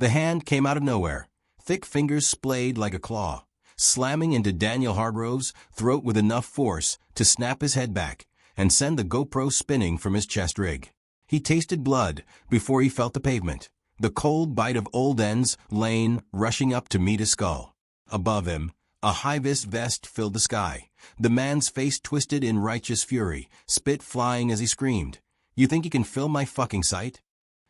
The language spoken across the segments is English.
The hand came out of nowhere. Thick fingers splayed like a claw, slamming into Daniel Hargrove's throat with enough force to snap his head back and send the GoPro spinning from his chest rig. He tasted blood before he felt the pavement, the cold bite of old ends lane rushing up to meet his skull. Above him, a high-vis vest filled the sky. The man's face twisted in righteous fury, spit flying as he screamed, "You think you can film my fucking sight?"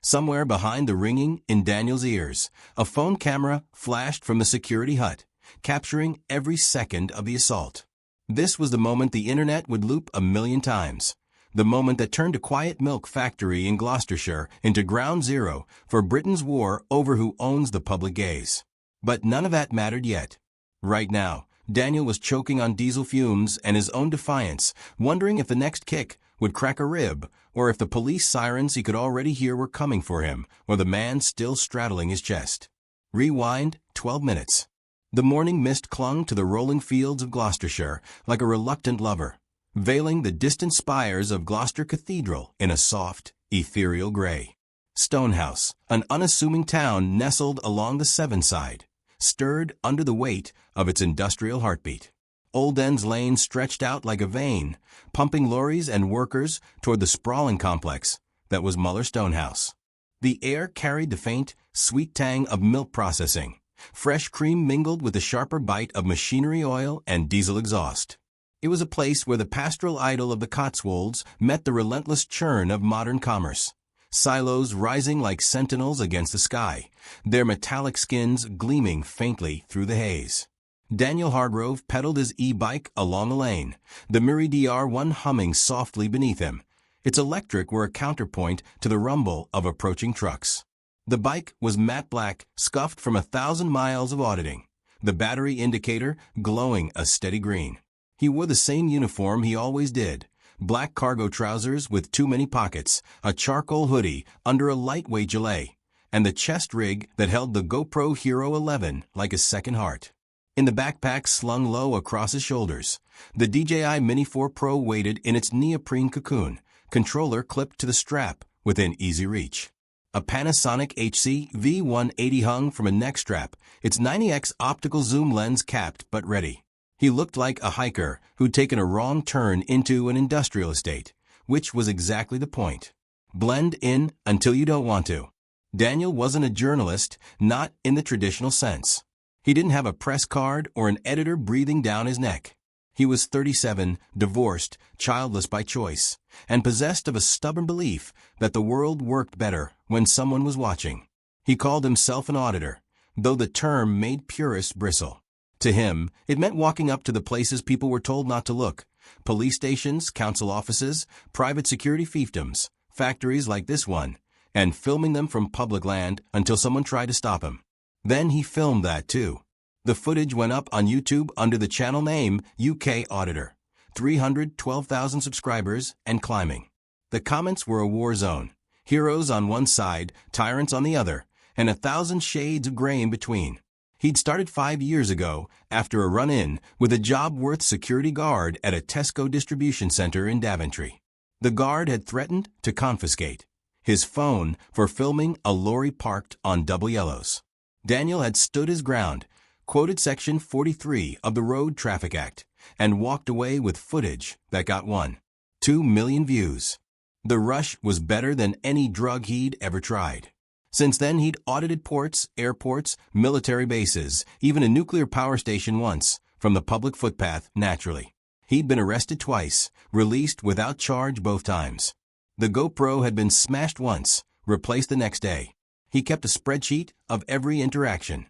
Somewhere behind the ringing in Daniel's ears, a phone camera flashed from the security hut, capturing every second of the assault. This was the moment the internet would loop 1,000,000 times. The moment that turned a quiet milk factory in Gloucestershire into ground zero for Britain's war over who owns the public gaze. But none of that mattered yet. Right now, Daniel was choking on diesel fumes and his own defiance, wondering if the next kick would crack a rib, or if the police sirens he could already hear were coming for him, or the man still straddling his chest. Rewind 12 minutes. The morning mist clung to the rolling fields of Gloucestershire like a reluctant lover, veiling the distant spires of Gloucester Cathedral in a soft, ethereal gray. Stonehouse, an unassuming town nestled along the Severn side, stirred under the weight of its industrial heartbeat. Old Ends Lane stretched out like a vein, pumping lorries and workers toward the sprawling complex that was Müller Stonehouse. The air carried the faint, sweet tang of milk processing, fresh cream mingled with the sharper bite of machinery oil and diesel exhaust. It was a place where the pastoral idyll of the Cotswolds met the relentless churn of modern commerce. Silos rising like sentinels against the sky, their metallic skins gleaming faintly through the haze. Daniel Hargrove pedaled his e-bike along a lane, the Miri DR1 humming softly beneath him. Its electric were a counterpoint to the rumble of approaching trucks. The bike was matte black, scuffed from 1,000 miles of auditing, the battery indicator glowing a steady green. He wore the same uniform he always did, black cargo trousers with too many pockets, a charcoal hoodie under a lightweight gilet, and the chest rig that held the GoPro Hero 11 like a second heart. In the backpack slung low across his shoulders, the DJI Mini 4 Pro waited in its neoprene cocoon, controller clipped to the strap within easy reach. A Panasonic HC-V180 hung from a neck strap, its 90x optical zoom lens capped but ready. He looked like a hiker who'd taken a wrong turn into an industrial estate, which was exactly the point. Blend in until you don't want to. Daniel wasn't a journalist, not in the traditional sense. He didn't have a press card or an editor breathing down his neck. He was 37, divorced, childless by choice, and possessed of a stubborn belief that the world worked better when someone was watching. He called himself an auditor, though the term made purists bristle. To him, it meant walking up to the places people were told not to look: police stations, council offices, private security fiefdoms, factories like this one, and filming them from public land until someone tried to stop him. Then he filmed that too. The footage went up on YouTube under the channel name UK Auditor. 312,000 subscribers and climbing. The comments were a war zone. Heroes on one side, tyrants on the other, and 1,000 shades of gray in between. He'd started 5 years ago after a run-in with a job-worth security guard at a Tesco distribution center in Daventry. The guard had threatened to confiscate his phone for filming a lorry parked on double yellows. Daniel had stood his ground, quoted Section 43 of the Road Traffic Act, and walked away with footage that got 1.2 million views. The rush was better than any drug he'd ever tried. Since then, he'd audited ports, airports, military bases, even a nuclear power station once, from the public footpath, naturally. He'd been arrested twice, released without charge both times. The GoPro had been smashed once, replaced the next day. He kept a spreadsheet of every interaction.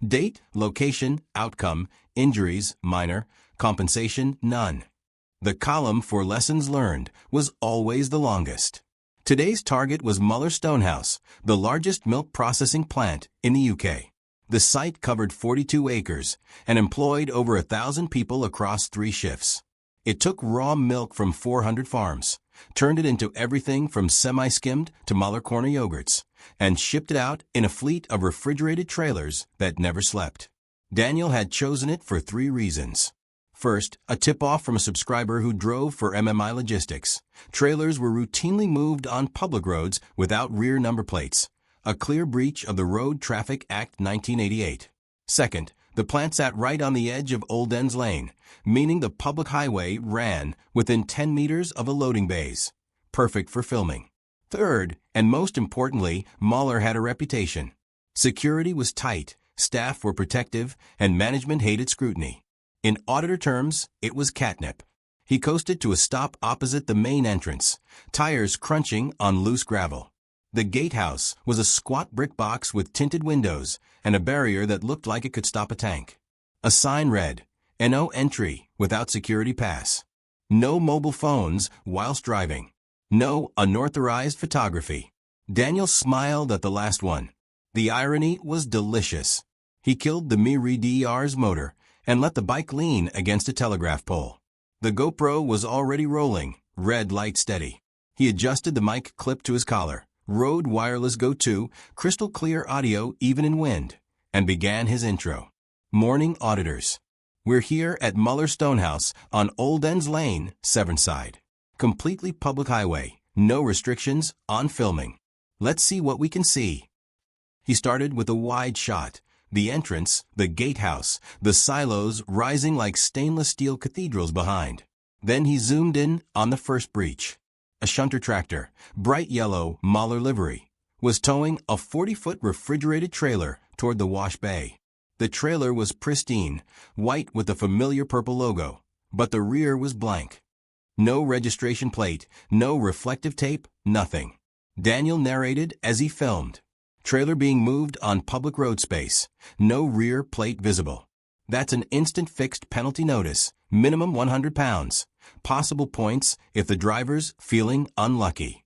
Date, location, outcome, injuries, minor, compensation, none. The column for lessons learned was always the longest. Today's target was Müller Stonehouse, the largest milk processing plant in the UK. The site covered 42 acres and employed over 1,000 people across 3 shifts. It took raw milk from 400 farms, turned it into everything from semi-skimmed to Müller corner yogurts, and shipped it out in a fleet of refrigerated trailers that never slept. Daniel had chosen it for 3 reasons. First, a tip-off from a subscriber who drove for MMI Logistics. Trailers were routinely moved on public roads without rear number plates. a clear breach of the Road Traffic Act 1988. Second, the plant sat right on the edge of Old Ends Lane, meaning the public highway ran within 10 meters of a loading bays. Perfect for filming. Third, and most importantly, Müller had a reputation. Security was tight, staff were protective, and management hated scrutiny. In auditor terms, it was catnip. He coasted to a stop opposite the main entrance, tires crunching on loose gravel. The gatehouse was a squat brick box with tinted windows and a barrier that looked like it could stop a tank. A sign read, "No entry without security pass." No mobile phones whilst driving. No unauthorized photography. Daniel smiled at the last one. The irony was delicious. He killed the Müller motor and let the bike lean against a telegraph pole. The GoPro was already rolling, red light steady. He adjusted the mic clip to his collar, Rode Wireless Go 2, crystal clear audio even in wind, and began his intro. Morning auditors. We're here at Müller Stonehouse on Old Ends Lane, Severnside. Completely public highway, no restrictions on filming. Let's see what we can see. He started with a wide shot. The entrance, the gatehouse, the silos rising like stainless steel cathedrals behind. Then he zoomed in on the first breach. A shunter tractor, bright yellow Müller livery, was towing a 40-foot refrigerated trailer toward the wash bay. The trailer was pristine, white with the familiar purple logo, but the rear was blank. No registration plate, no reflective tape, nothing. Daniel narrated as he filmed. Trailer being moved on public road space. No rear plate visible. That's an instant fixed penalty notice. Minimum 100 pounds. Possible points if the driver's feeling unlucky.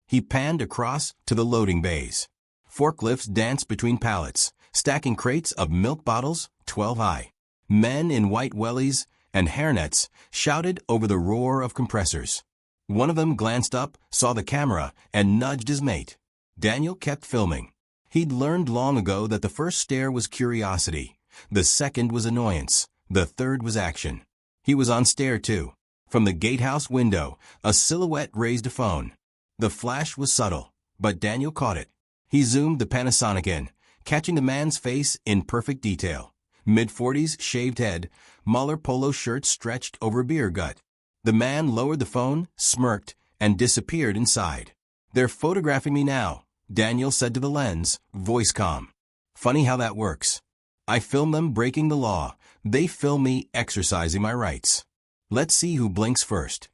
He panned across to the loading bays. Forklifts danced between pallets, stacking crates of milk bottles 12 high. Men in white wellies and hairnets shouted over the roar of compressors. One of them glanced up, saw the camera, and nudged his mate. Daniel kept filming. He'd learned long ago that the first stare was curiosity, the second was annoyance, the third was action. He was on stare too. From the gatehouse window, a silhouette raised a phone. The flash was subtle, but Daniel caught it. He zoomed the Panasonic in, catching the man's face in perfect detail. Mid-40s, shaved head, Müller polo shirt stretched over a beer gut. The man lowered the phone, smirked, and disappeared inside. "They're photographing me now," Daniel said to the lens, voice calm. "Funny how that works. I film them breaking the law. They film me exercising my rights. Let's see who blinks first."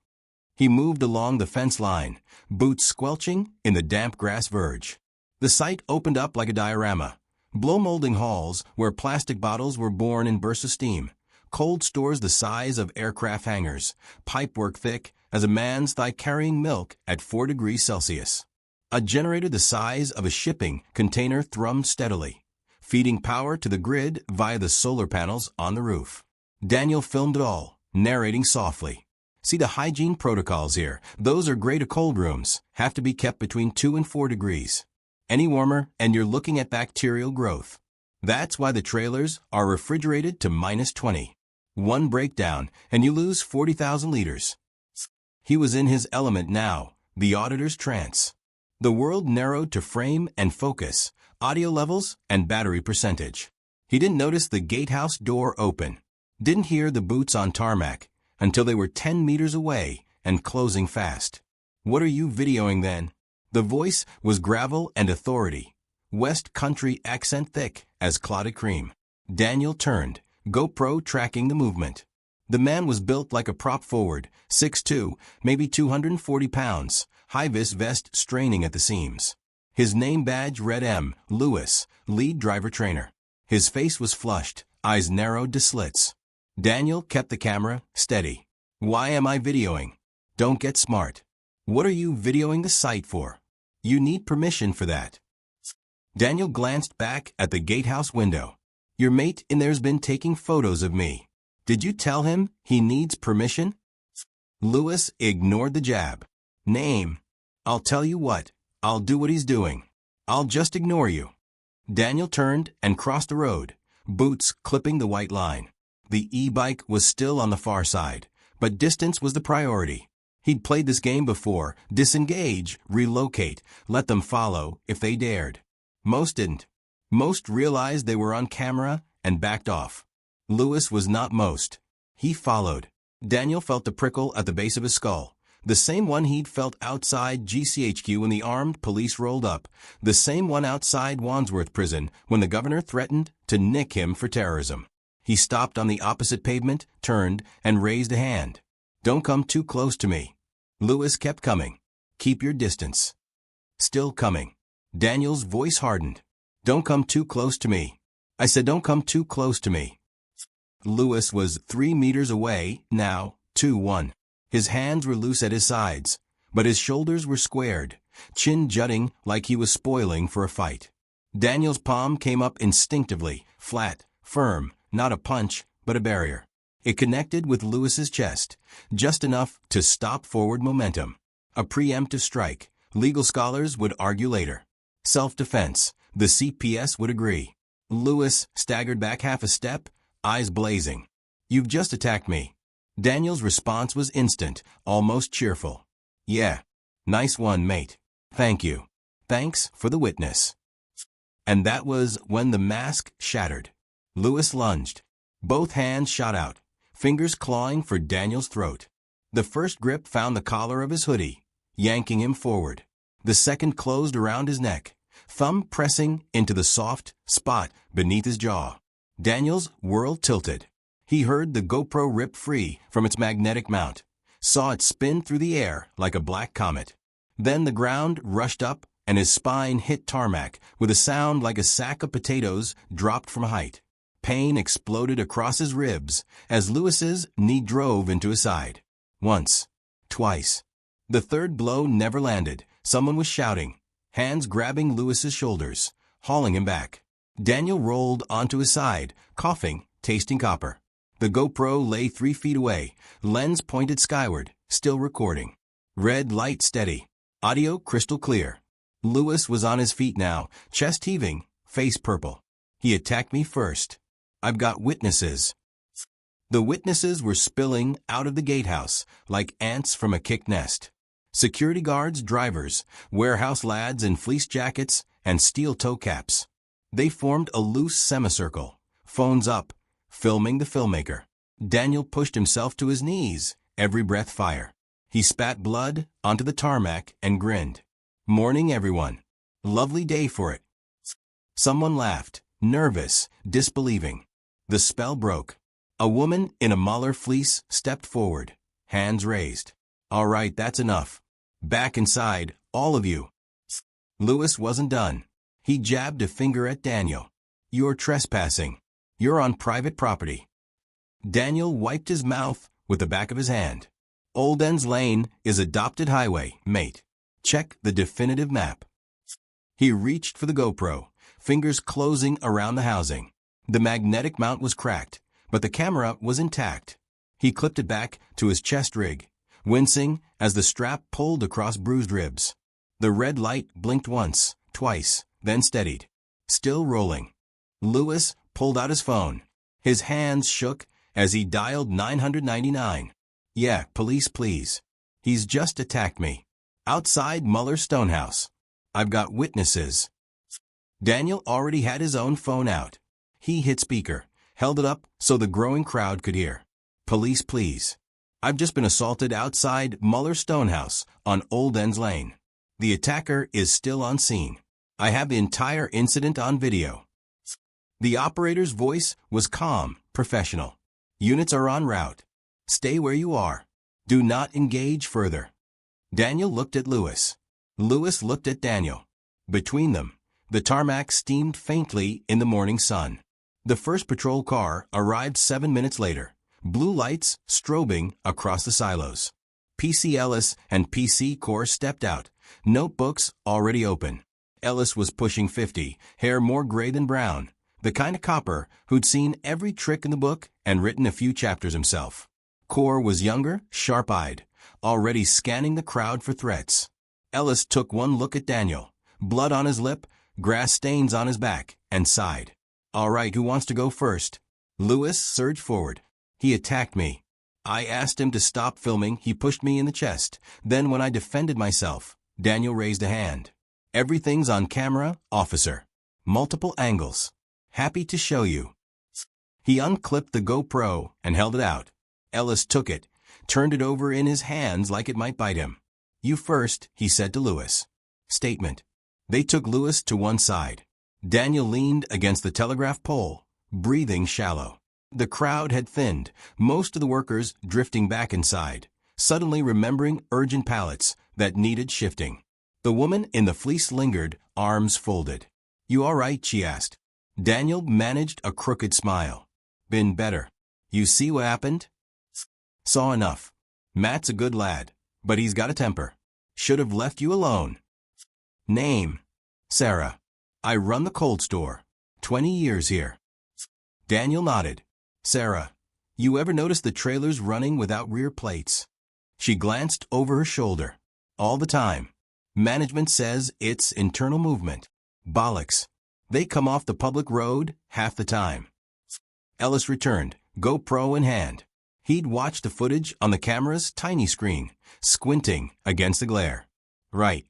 He moved along the fence line, boots squelching in the damp grass verge. The sight opened up like a diorama. Blow-molding halls where plastic bottles were born in bursts of steam. Cold stores the size of aircraft hangars. Pipework thick as a man's thigh carrying milk at 4 degrees Celsius. A generator the size of a shipping container thrummed steadily, feeding power to the grid via the solar panels on the roof. Daniel filmed it all, narrating softly. "See the hygiene protocols here. Those are grade A cold rooms, have to be kept between 2 and 4 degrees. Any warmer and you're looking at bacterial growth. That's why the trailers are refrigerated to -20. One breakdown and you lose 40,000 liters. He was in his element now, the auditor's trance. The world narrowed to frame and focus, audio levels, and battery percentage. He didn't notice the gatehouse door open. Didn't hear the boots on tarmac until they were 10 meters away and closing fast. "What are you videoing then?" The voice was gravel and authority. West Country accent thick as clotted cream. Daniel turned, GoPro tracking the movement. The man was built like a prop forward, 6'2", maybe 240 pounds, high-vis vest straining at the seams. His name badge read M. Lewis, lead driver trainer. His face was flushed, eyes narrowed to slits. Daniel kept the camera steady. "Why am I videoing?" "Don't get smart." "What are you videoing the site for?" "You need permission for that." Daniel glanced back at the gatehouse window. "Your mate in there's been taking photos of me. Did you tell him he needs permission?" Lewis ignored the jab. "Name. I'll tell you what, I'll do what he's doing. I'll just ignore you." Daniel turned and crossed the road, boots clipping the white line. The e-bike was still on the far side, but distance was the priority. He'd played this game before, disengage, relocate, let them follow if they dared. Most didn't. Most realized they were on camera and backed off. Lewis was not most. He followed. Daniel felt the prickle at the base of his skull. The same one he'd felt outside GCHQ when the armed police rolled up. The same one outside Wandsworth Prison when the governor threatened to nick him for terrorism. He stopped on the opposite pavement, turned, and raised a hand. "Don't come too close to me." Lewis kept coming. "Keep your distance." Still coming. Daniel's voice hardened. "Don't come too close to me. I said don't come too close to me." Lewis was 3 meters away, now, 2-1. His hands were loose at his sides, but his shoulders were squared, chin jutting like he was spoiling for a fight. Daniel's palm came up instinctively, flat, firm, not a punch, but a barrier. It connected with Lewis's chest, just enough to stop forward momentum. A preemptive strike, legal scholars would argue later. Self-defense, the CPS would agree. Lewis staggered back half a step, eyes blazing. "You've just attacked me." Daniel's response was instant, almost cheerful. "Yeah. Nice one, mate. Thank you. Thanks for the witness." And that was when the mask shattered. Lewis lunged. Both hands shot out, fingers clawing for Daniel's throat. The first grip found the collar of his hoodie, yanking him forward. The second closed around his neck, thumb pressing into the soft spot beneath his jaw. Daniel's world tilted. He heard the GoPro rip free from its magnetic mount, saw it spin through the air like a black comet. Then the ground rushed up and his spine hit tarmac with a sound like a sack of potatoes dropped from height. Pain exploded across his ribs as Lewis's knee drove into his side. Once. Twice. The third blow never landed. Someone was shouting, hands grabbing Lewis's shoulders, hauling him back. Daniel rolled onto his side, coughing, tasting copper. The GoPro lay 3 feet away, lens pointed skyward, still recording. Red light steady. Audio crystal clear. Lewis was on his feet now, chest heaving, face purple. "He attacked me first. I've got witnesses." The witnesses were spilling out of the gatehouse like ants from a kicked nest. Security guards, drivers, warehouse lads in fleece jackets and steel toe caps. They formed a loose semicircle, phones up, filming the filmmaker. Daniel pushed himself to his knees, every breath fire. He spat blood onto the tarmac and grinned. "Morning, everyone. Lovely day for it." Someone laughed, nervous, disbelieving. The spell broke. A woman in a Müller fleece stepped forward, hands raised. "All right, that's enough. Back inside, all of you." Lewis wasn't done. He jabbed a finger at Daniel. "You're trespassing. You're on private property." Daniel wiped his mouth with the back of his hand. "Old Ends Lane is adopted highway, mate. Check the definitive map." He reached for the GoPro, fingers closing around the housing. The magnetic mount was cracked, but the camera was intact. He clipped it back to his chest rig, wincing as the strap pulled across bruised ribs. The red light blinked once, twice, then steadied. Still rolling. Lewis pulled out his phone. His hands shook as he dialed 999. "Yeah, police please. He's just attacked me. Outside Müller Stonehouse. I've got witnesses." Daniel already had his own phone out. He hit speaker, held it up so the growing crowd could hear. "Police please. I've just been assaulted outside Müller Stonehouse on Old Ends Lane. The attacker is still on scene. I have the entire incident on video." The operator's voice was calm, professional. "Units are en route. Stay where you are. Do not engage further." Daniel looked at Lewis. Lewis looked at Daniel. Between them, the tarmac steamed faintly in the morning sun. The first patrol car arrived 7 minutes later, blue lights strobing across the silos. PC Ellis and PC Core stepped out, notebooks already open. Ellis was pushing 50, hair more gray than brown, the kind of copper who'd seen every trick in the book and written a few chapters himself. Core was younger, sharp-eyed, already scanning the crowd for threats. Ellis took one look at Daniel, blood on his lip, grass stains on his back, and sighed. "All right, who wants to go first?" Lewis surged forward. "He attacked me. I asked him to stop filming. He pushed me in the chest. Then when I defended myself," Daniel raised a hand. "Everything's on camera, officer." multiple angles. Happy to show you. He unclipped the GoPro and held it out. Ellis took it, turned it over in his hands like it might bite him. You first, he said to Lewis. Statement. They took Lewis to one side. Daniel leaned against the telegraph pole, breathing shallow. The crowd had thinned, most of the workers drifting back inside, suddenly remembering urgent pallets that needed shifting. The woman in the fleece lingered, arms folded. You all right? She asked. Daniel managed a crooked smile. Been better. You see what happened? Saw enough. Matt's a good lad, but he's got a temper. Should have left you alone. Name. Sarah. I run the cold store. 20 years here. Daniel nodded. Sarah, you ever notice the trailers running without rear plates? She glanced over her shoulder. All the time. Management says it's internal movement. Bollocks. They come off the public road half the time. Ellis returned, GoPro in hand. He'd watched the footage on the camera's tiny screen, squinting against the glare. Right.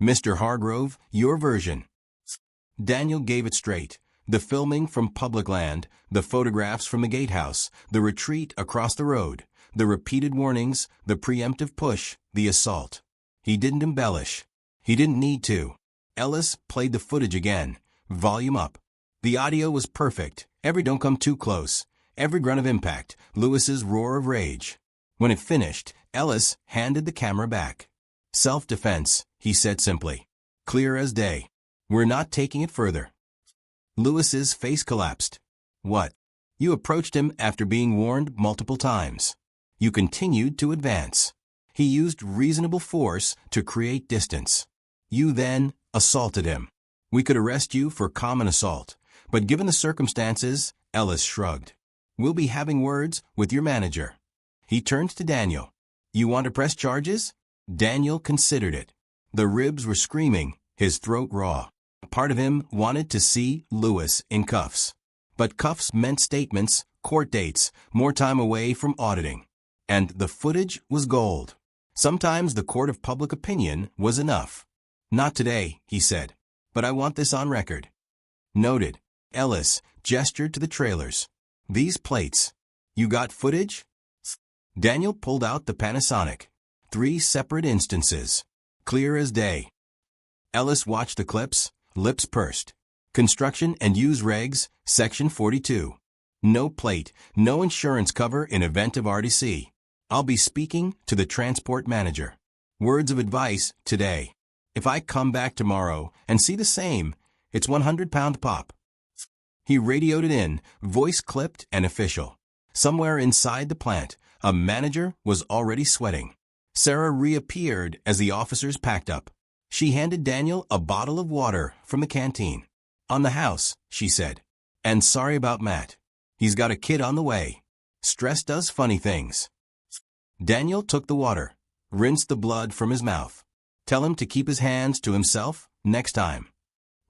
Mr. Hargrove, your version. Daniel gave it straight. The filming from public land, the photographs from the gatehouse, the retreat across the road, the repeated warnings, the preemptive push, the assault. He didn't embellish. He didn't need to. Ellis played the footage again, volume up. The audio was perfect. Every don't come too close. Every grunt of impact, Lewis's roar of rage. When it finished, Ellis handed the camera back. Self-defense, he said simply. Clear as day. We're not taking it further. Lewis's face collapsed. What? You approached him after being warned multiple times. You continued to advance. He used reasonable force to create distance. You then assaulted him. We could arrest you for common assault, but given the circumstances, Ellis shrugged. We'll be having words with your manager. He turned to Daniel. You want to press charges? Daniel considered it. The ribs were screaming, his throat raw. Part of him wanted to see Lewis in cuffs. But cuffs meant statements, court dates, more time away from auditing. And the footage was gold. Sometimes the court of public opinion was enough. Not today, he said. But I want this on record. Noted. Ellis gestured to the trailers. These plates. You got footage? Daniel pulled out the Panasonic. 3 separate instances. Clear as day. Ellis watched the clips, lips pursed. Construction and use regs, section 42. No plate, no insurance cover in event of RDC. I'll be speaking to the transport manager. Words of advice today. If I come back tomorrow and see the same, it's £100 pop. He radioed it in, voice clipped and official. Somewhere inside the plant, a manager was already sweating. Sarah reappeared as the officers packed up. She handed Daniel a bottle of water from the canteen. On the house, she said. And sorry about Matt. He's got a kid on the way. Stress does funny things. Daniel took the water, rinsed the blood from his mouth. Tell him to keep his hands to himself next time.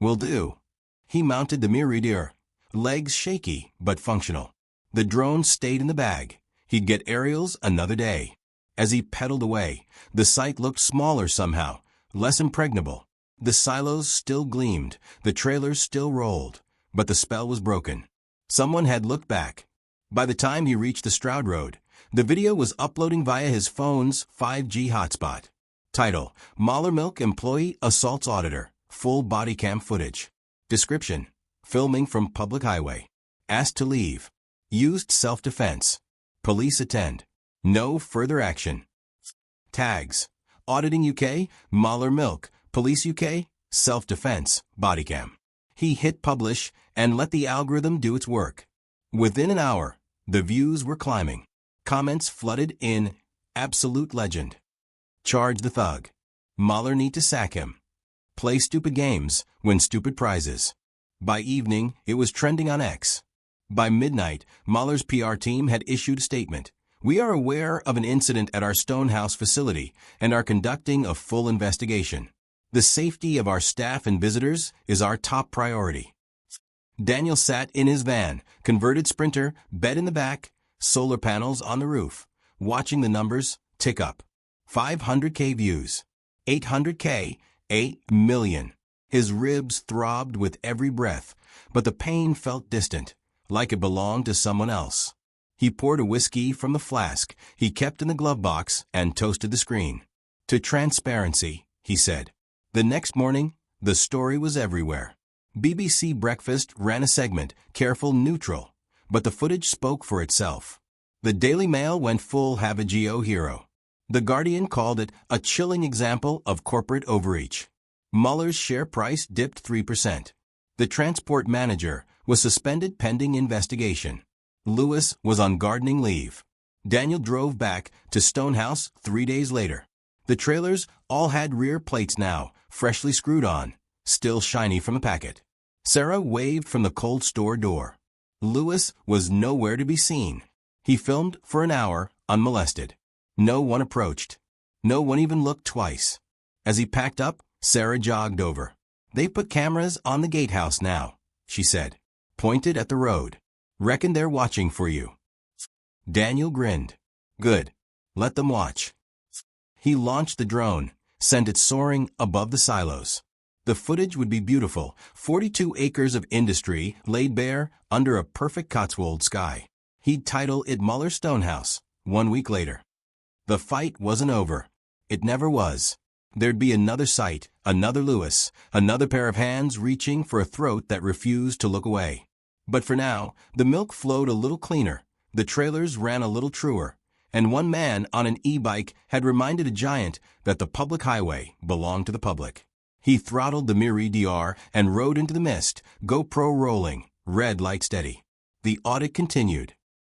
Will do. He mounted the Mirador, legs shaky but functional. The drone stayed in the bag. He'd get aerials another day. As he pedaled away, the site looked smaller somehow, less impregnable. The silos still gleamed, the trailers still rolled, but the spell was broken. Someone had looked back. By the time he reached the Stroud Road, the video was uploading via his phone's 5G hotspot. Title: Müller Milk Employee Assaults Auditor. Full Bodycam footage. Description: Filming from public highway. Asked to leave. Used self-defense. Police attend. No further action. Tags: Auditing UK, Müller Milk, Police UK, Self-Defense, Bodycam. He hit publish and let the algorithm do its work. Within an hour, the views were climbing. Comments flooded in. Absolute legend. Charge the thug. Müller need to sack him. Play stupid games, win stupid prizes. By evening, it was trending on X. By midnight, Müller's PR team had issued a statement. We are aware of an incident at our Stonehouse facility and are conducting a full investigation. The safety of our staff and visitors is our top priority. Daniel sat in his van, converted Sprinter, bed in the back, solar panels on the roof, watching the numbers tick up. 500K views. 800K, 8 million. His ribs throbbed with every breath, but the pain felt distant, like it belonged to someone else. He poured a whiskey from the flask he kept in the glove box and toasted the screen. To transparency, he said. The next morning, the story was everywhere. BBC Breakfast ran a segment, Careful Neutral, but the footage spoke for itself. The Daily Mail went full GoPro Hero. The Guardian called it a chilling example of corporate overreach. Müller's share price dipped 3%. The transport manager was suspended pending investigation. Lewis was on gardening leave. Daniel drove back to Stonehouse 3 days later. The trailers all had rear plates now, freshly screwed on, still shiny from the packet. Sarah waved from the cold store door. Lewis was nowhere to be seen. He filmed for an hour, unmolested. No one approached. No one even looked twice. As he packed up, Sarah jogged over. They put cameras on the gatehouse now, she said. Pointed at the road. Reckon they're watching for you. Daniel grinned. Good. Let them watch. He launched the drone, sent it soaring above the silos. The footage would be beautiful, 42 acres of industry laid bare under a perfect Cotswold sky. He'd title it Müller Stonehouse, 1 week later. The fight wasn't over. It never was. There'd be another sight, another Lewis, another pair of hands reaching for a throat that refused to look away. But for now, the milk flowed a little cleaner, the trailers ran a little truer, and one man on an e-bike had reminded a giant that the public highway belonged to the public. He throttled the Miri DR and rode into the mist, GoPro rolling, red light steady. The audit continued.